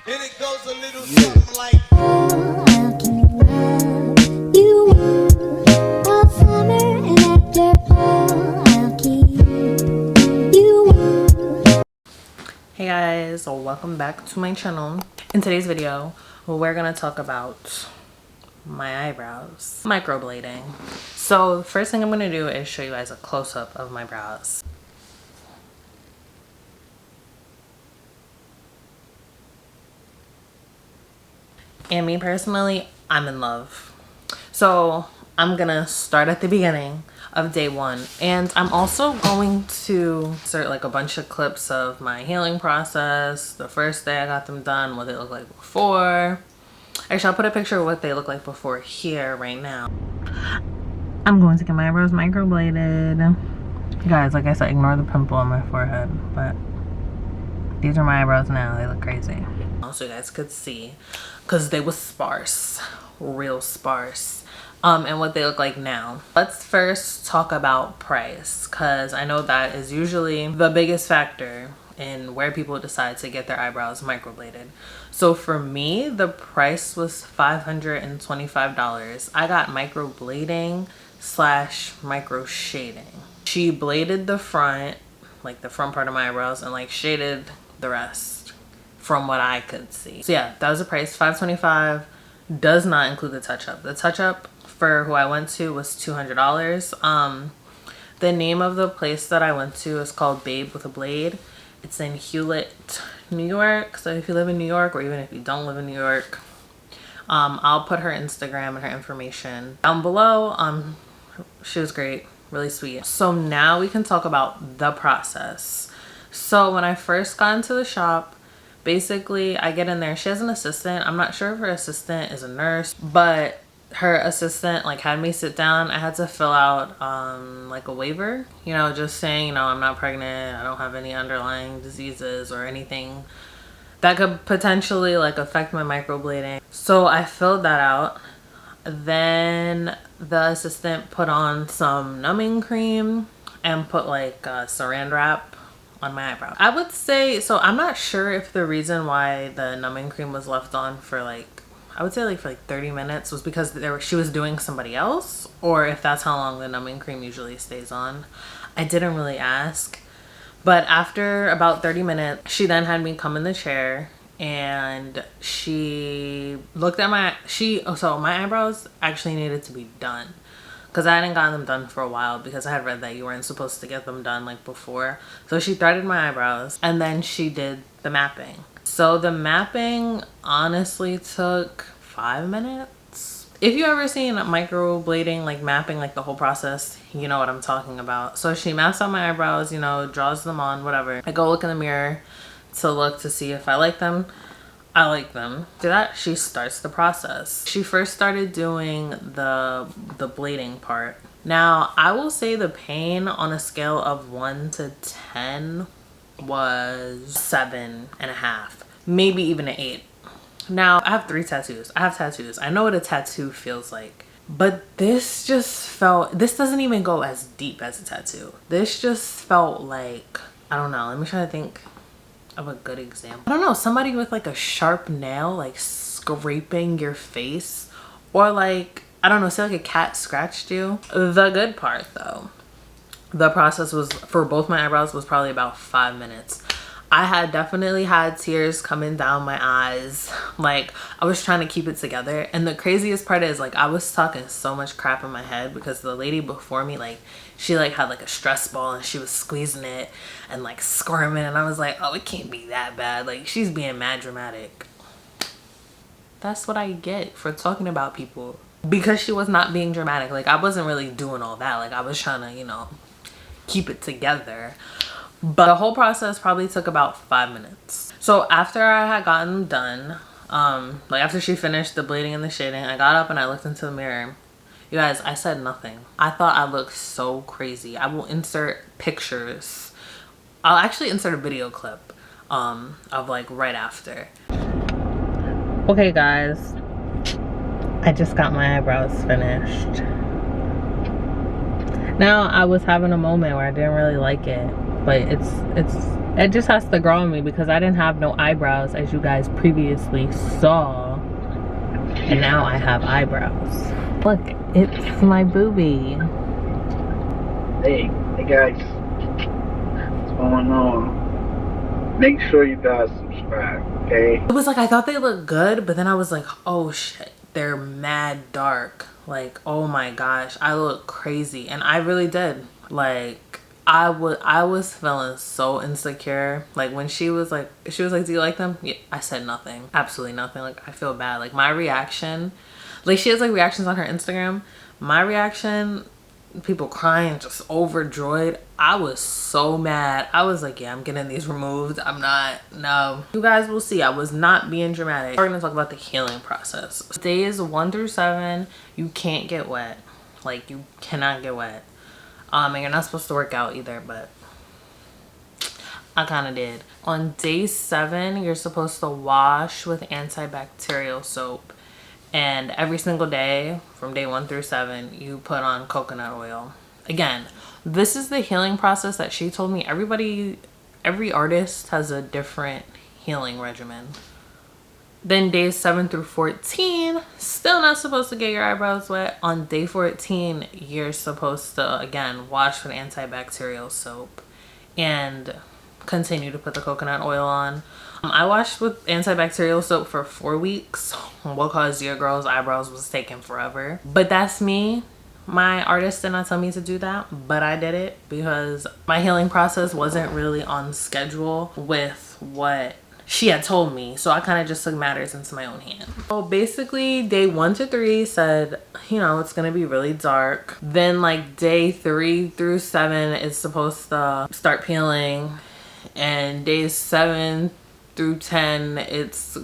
And it goes a little something like I'll keep love you warm all summer, and after fall, I'll keep you warm. Hey guys, welcome back to my channel. In today's video, we're gonna talk about my eyebrows, microblading. So the first thing I'm gonna do is show you guys a close-up of my brows. And me personally, I'm in love. So I'm gonna start at the beginning of day one, and I'm also going to insert like a bunch of clips of my healing process, the first day I got them done, what they look like before. Actually, I'll put a picture of what they look like before here right now. I'm going to get my eyebrows microbladed. Guys, like I said, ignore the pimple on my forehead, but these are my eyebrows now. They look crazy. So you guys could see, because they was sparse, real sparse. And what they look like now. Let's first talk about price, because I know that is usually the biggest factor in where people decide to get their eyebrows microbladed. So for me, the price was $525. I got microblading / micro shading. She bladed the front, like the front part of my eyebrows, and like shaded the rest from what I could see. So yeah, that was the price. $525 does not include the touch-up. The touch-up for who I went to was $200. The name of the place that I went to is called Babe with a Blade. It's in Hewlett, New York. So if you live in New York, or even if you don't live in New York, I'll put her Instagram and her information down below. She was great, really sweet. So now we can talk about the process. So when I first got into the shop, basically I get in there. She has an assistant. I'm not sure if her assistant is a nurse, but her assistant like had me sit down. I had to fill out like a waiver, you know, just saying, you know, I'm not pregnant, I don't have any underlying diseases or anything that could potentially like affect my microblading. So I filled that out. Then the assistant put on some numbing cream and put like saran wrap on my eyebrow. I would say, so I'm not sure if the reason why the numbing cream was left on for like, I would say like for like 30 minutes was because she was doing somebody else, or if that's how long the numbing cream usually stays on. I didn't really ask. But after about 30 minutes, she then had me come in the chair and she looked at so my eyebrows actually needed to be done, because I hadn't gotten them done for a while, because I had read that you weren't supposed to get them done like before. So she threaded my eyebrows and then she did the mapping. So the mapping honestly took 5 minutes. If you ever seen microblading, like mapping, like the whole process, you know what I'm talking about. So she maps out my eyebrows, you know, draws them on, whatever. I go look in the mirror to look to see if I like them. I like them. After that, she starts the process. She first started doing the blading part. Now, I will say the pain on a scale of 1 to 10 was 7.5, maybe even an 8. Now, I have 3 tattoos. I have tattoos. I know what a tattoo feels like. But this doesn't even go as deep as a tattoo. This just felt like, I don't know, let me try to think of a good example. I don't know, somebody with like a sharp nail like scraping your face, or like, I don't know, say like a cat scratched you. The good part though, the process was, for both my eyebrows, was probably about 5 minutes. I had definitely had tears coming down my eyes. Like, I was trying to keep it together. And the craziest part is, like, I was talking so much crap in my head because the lady before me, like, she like had like a stress ball and she was squeezing it and like squirming, and I was like, oh, it can't be that bad. Like, she's being mad dramatic. That's what I get for talking about people, because she was not being dramatic. Like, I wasn't really doing all that. Like, I was trying to, you know, keep it together. But the whole process probably took about 5 minutes. So after I had gotten done, like after she finished the blading and the shading, I got up and I looked into the mirror. You guys, I said nothing. I thought I looked so crazy. I will insert pictures. I'll actually insert a video clip of like right after. Okay guys, I just got my eyebrows finished. Now, I was having a moment where I didn't really like it. but it just has to grow on me because I didn't have no eyebrows, as you guys previously saw, and now I have eyebrows. Look, it's my boobie. Hey guys, what's going on? Make sure you guys subscribe, okay? It was like, I thought they looked good, but then I was like, oh shit, they're mad dark. Like, oh my gosh, I look crazy. And I really did. Like, I was feeling so insecure. Like, when she was like, do you like them? Yeah, I said nothing. Absolutely nothing. Like, I feel bad. Like, my reaction, like, she has like reactions on her Instagram. My reaction, people crying, just overjoyed. I was so mad. I was like, yeah, I'm getting these removed. I'm not, no. You guys will see, I was not being dramatic. We're gonna talk about the healing process. Days 1 through 7, you can't get wet. Like, you cannot get wet. And you're not supposed to work out either, but I kind of did. On day 7, you're supposed to wash with antibacterial soap. And every single day from day 1 through 7, you put on coconut oil. Again, this is the healing process that she told me. Every artist has a different healing regimen. Then days 7 through 14, still not supposed to get your eyebrows wet. On day 14, you're supposed to, again, wash with antibacterial soap and continue to put the coconut oil on. I washed with antibacterial soap for 4 weeks because your girl's eyebrows was taking forever. But that's me. My artist did not tell me to do that, but I did it because my healing process wasn't really on schedule with what she had told me. So I kind of just took matters into my own hand. So basically day 1 to 3 said, you know, it's going to be really dark. Then like day 3 through 7 is supposed to start peeling. And days 7 through 10, it's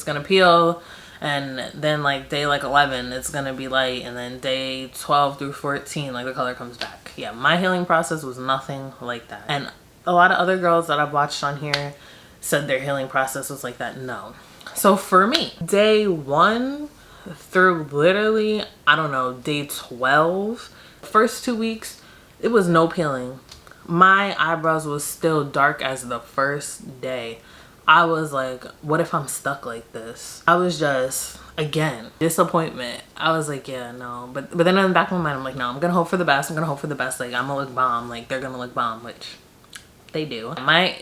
gonna peel. And then like day like 11, it's gonna be light. And then day 12 through 14, like the color comes back. Yeah, my healing process was nothing like that. And a lot of other girls that I've watched on here said their healing process was like that. No. So for me, day 1 through literally, I don't know, day 12, first 2 weeks, it was no peeling. My eyebrows was still dark as the first day. I was like, what if I'm stuck like this? I was just, again, disappointment. I was like, yeah, no. But then in the back of my mind, I'm like, no, I'm gonna hope for the best. I'm gonna hope for the best. Like, I'm gonna look bomb. Like, they're gonna look bomb, which they do. My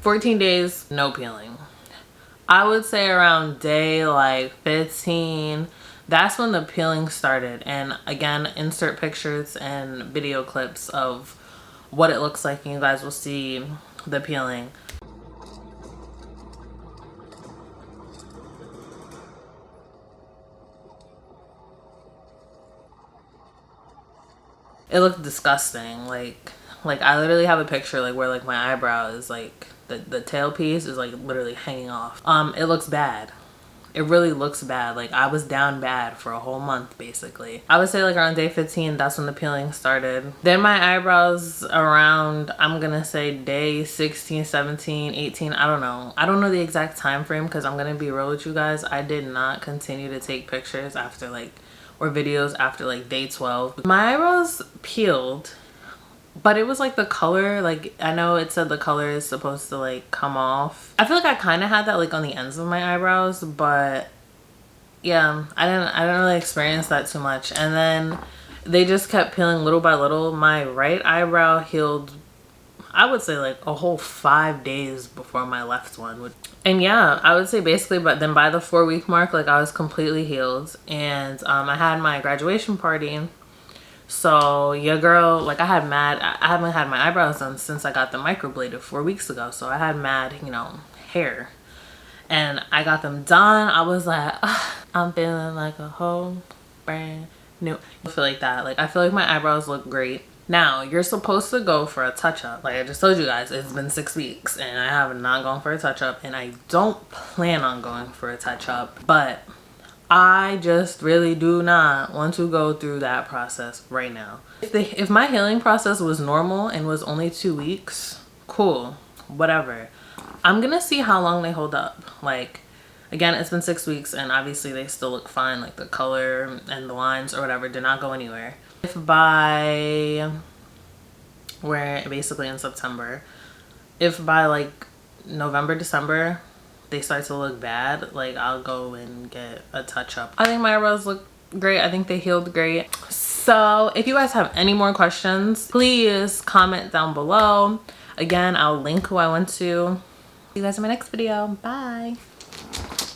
14 days, no peeling. I would say around day like 15, that's when the peeling started. And again, insert pictures and video clips of what it looks like, and you guys will see the peeling. It looked disgusting. Like I literally have a picture like where like my eyebrow is like the tail piece is like literally hanging off. It looks bad. It really looks bad. Like, I was down bad for a whole month, basically. I would say like around day 15, that's when the peeling started. Then my eyebrows around, I'm gonna say day 16, 17, 18, I don't know. I don't know the exact time frame because I'm gonna be real with you guys. I did not continue to take pictures after like, or videos after like day 12. My eyebrows peeled, but it was like the color, like I know it said the color is supposed to like come off. I feel like I kind of had that like on the ends of my eyebrows, but yeah, I didn't really experience that too much. And then they just kept peeling little by little. My right eyebrow healed, I would say like a whole 5 days before my left one. And yeah, I would say basically, but then by the 4-week mark, like I was completely healed. And I had my graduation party. So your girl, like I haven't had my eyebrows done since I got them microbladed 4 weeks ago. So I had mad, you know, hair. And I got them done. I was like, I'm feeling like a whole brand new. I feel like that. Like I feel like my eyebrows look great. Now, you're supposed to go for a touch-up. Like I just told you guys, it's been 6 weeks and I have not gone for a touch-up. And I don't plan on going for a touch-up. But I just really do not want to go through that process right now. If my healing process was normal and was only 2 weeks, cool, whatever. I'm gonna see how long they hold up. Like, again, it's been 6 weeks and obviously they still look fine. Like the color and the lines or whatever did not go anywhere. If by We're basically in September. If by like November, December, they start to look bad, like I'll go and get a touch up. I think my eyebrows look great. I think they healed great. So if you guys have any more questions, please comment down below. Again, I'll link who I went to. See you guys in my next video. Bye.